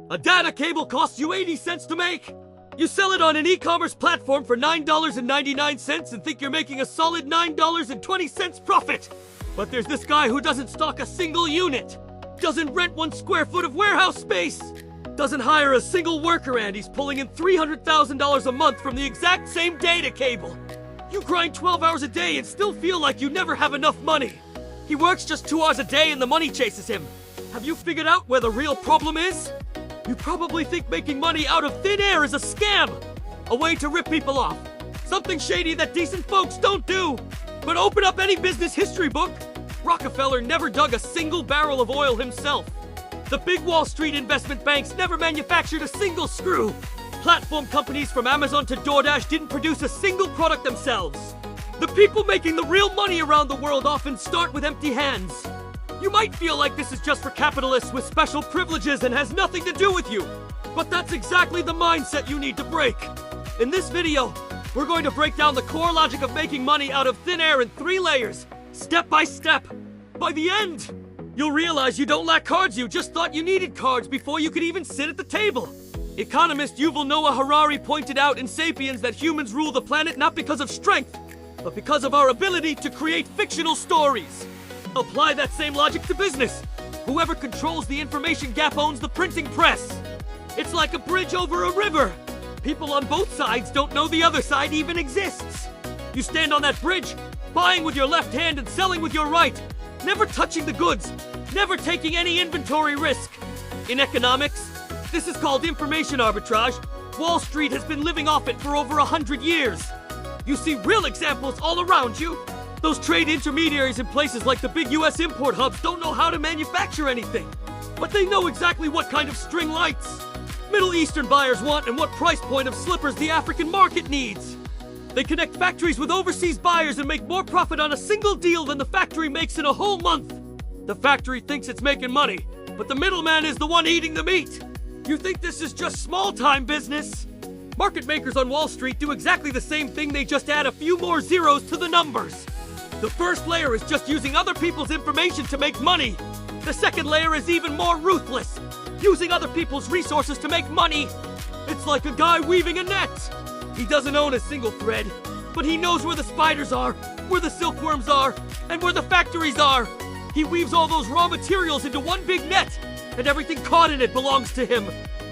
A data cable costs you 80 cents to make. You sell it on an e-commerce platform for $9.99 and think you're making a solid $9.20 profit. But there's this guy who doesn't stock a single unit, doesn't rent 1 square foot of warehouse space, doesn't hire a single worker, and he's pulling in $300,000 a month from the exact same data cable. You grind 12 hours a day and still feel like you never have enough money. He works just 2 hours a day and the money chases him. Have you figured out where the real problem is? You probably think making money out of thin air is a scam, a way to rip people off, something shady that decent folks don't do. But open up any business history book. Rockefeller never dug a single barrel of oil himself. The big Wall Street investment banks never manufactured a single screw. Platform companies from Amazon to DoorDash didn't produce a single product themselves. The people making the real money around the world often start with empty hands. You might feel like this is just for capitalists with special privileges and has nothing to do with you, but that's exactly the mindset you need to break. In this video, we're going to break down the core logic of making money out of thin air in 3 layers, step by step. By the end, you'll realize you don't lack cards, you just thought you needed cards before you could even sit at the table. Economist Yuval Noah Harari pointed out in Sapiens that humans rule the planet not because of strength, but because of our ability to create fictional stories. Apply that same logic to business. Whoever controls the information gap owns the printing press. It's like a bridge over a river. People on both sides don't know the other side even exists. You stand on that bridge, buying with your left hand and selling with your right, never touching the goods, never taking any inventory risk. In economics, this is called information arbitrage. Wall Street has been living off it for over 100 years. You see real examples all around you. Those trade intermediaries in places like the big US import hubs don't know how to manufacture anything, but they know exactly what kind of string lights Middle Eastern buyers want and what price point of slippers the African market needs. They connect factories with overseas buyers and make more profit on a single deal than the factory makes in a whole month. The factory thinks it's making money, but the middleman is the one eating the meat. You think this is just small-time business? Market makers on Wall Street do exactly the same thing, they just add a few more zeros to the numbers. The first layer is just using other people's information to make money. The second layer is even more ruthless, using other people's resources to make money. It's like a guy weaving a net. He doesn't own a single thread, but he knows where the spiders are, where the silkworms are, and where the factories are. He weaves all those raw materials into one big net, and everything caught in it belongs to him.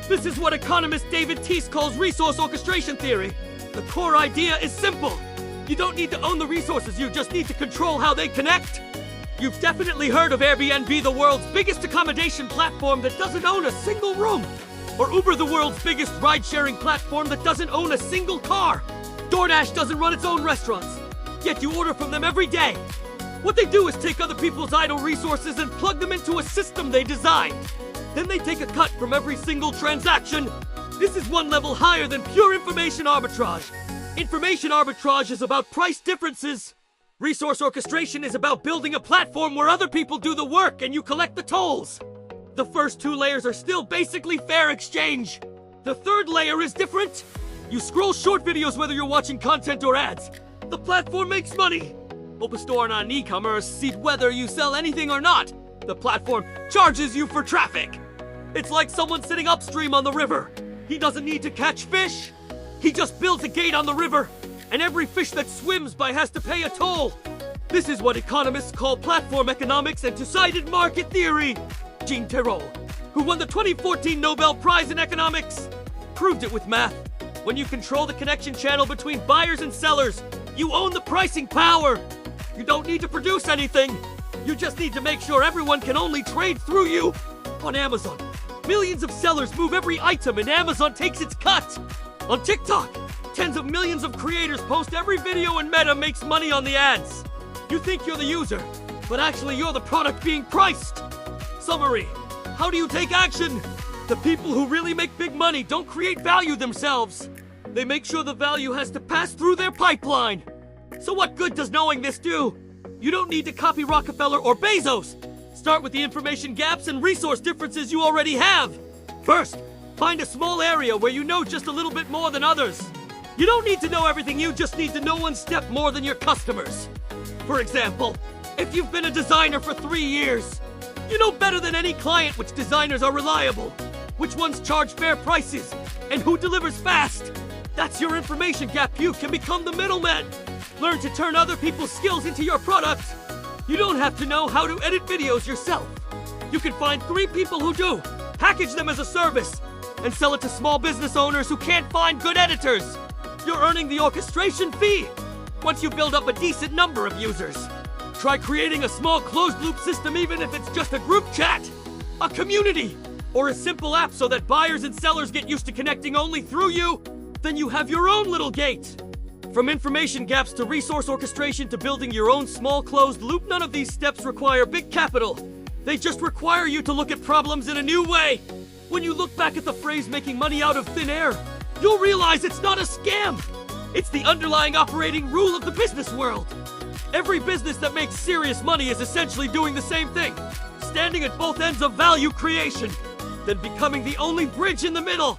This is what economist David Teese calls resource orchestration theory. The core idea is simple. You don't need to own the resources, you just need to control how they connect. You've definitely heard of Airbnb, the world's biggest accommodation platform that doesn't own a single room. Or Uber, the world's biggest ride-sharing platform that doesn't own a single car. DoorDash doesn't run its own restaurants, yet you order from them every day. What they do is take other people's idle resources and plug them into a system they designed. Then they take a cut from every single transaction. This is one level higher than pure information arbitrage. Information arbitrage is about price differences. Resource orchestration is about building a platform where other people do the work and you collect the tolls. The first 2 layers are still basically fair exchange. The third layer is different. You scroll short videos whether you're watching content or ads. The platform makes money. Open store on e-commerce, see whether you sell anything or not. The platform charges you for traffic. It's like someone sitting upstream on the river. He doesn't need to catch fish. He just builds a gate on the river, and every fish that swims by has to pay a toll. This is what economists call platform economics and two-sided market theory. Jean Tirole, who won the 2014 Nobel Prize in Economics, proved it with math. When you control the connection channel between buyers and sellers, you own the pricing power. You don't need to produce anything. You just need to make sure everyone can only trade through you. On Amazon, millions of sellers move every item and Amazon takes its cut. On TikTok, tens of millions of creators post every video and Meta makes money on the ads. You think you're the user, but actually you're the product being priced. Summary: how do you take action? The people who really make big money don't create value themselves. They make sure the value has to pass through their pipeline. So what good does knowing this do? You don't need to copy Rockefeller or Bezos. Start with the information gaps and resource differences you already have. First, find a small area where you know just a little bit more than others. You don't need to know everything, you just need to know one step more than your customers. For example, if you've been a designer for 3 years, you know better than any client which designers are reliable. which ones charge fair prices, and who delivers fast. That's your information gap. You can become the middleman. Learn to turn other people's skills into your product. You don't have to know how to edit videos yourself. You can find 3 people who do, package them as a service, and sell it to small business owners who can't find good editors. You're earning the orchestration fee once you build up a decent number of users. Try creating a small closed-loop system, even if it's just a group chat, a community, or a simple app so that buyers and sellers get used to connecting only through you. Then you have your own little gate. From information gaps to resource orchestration to building your own small closed loop, none of these steps require big capital. They just require you to look at problems in a new way. When you look back at the phrase making money out of thin air, you'll realize it's not a scam. It's the underlying operating rule of the business world. Every business that makes serious money is essentially doing the same thing, standing at both ends of value creation, then becoming the only bridge in the middle.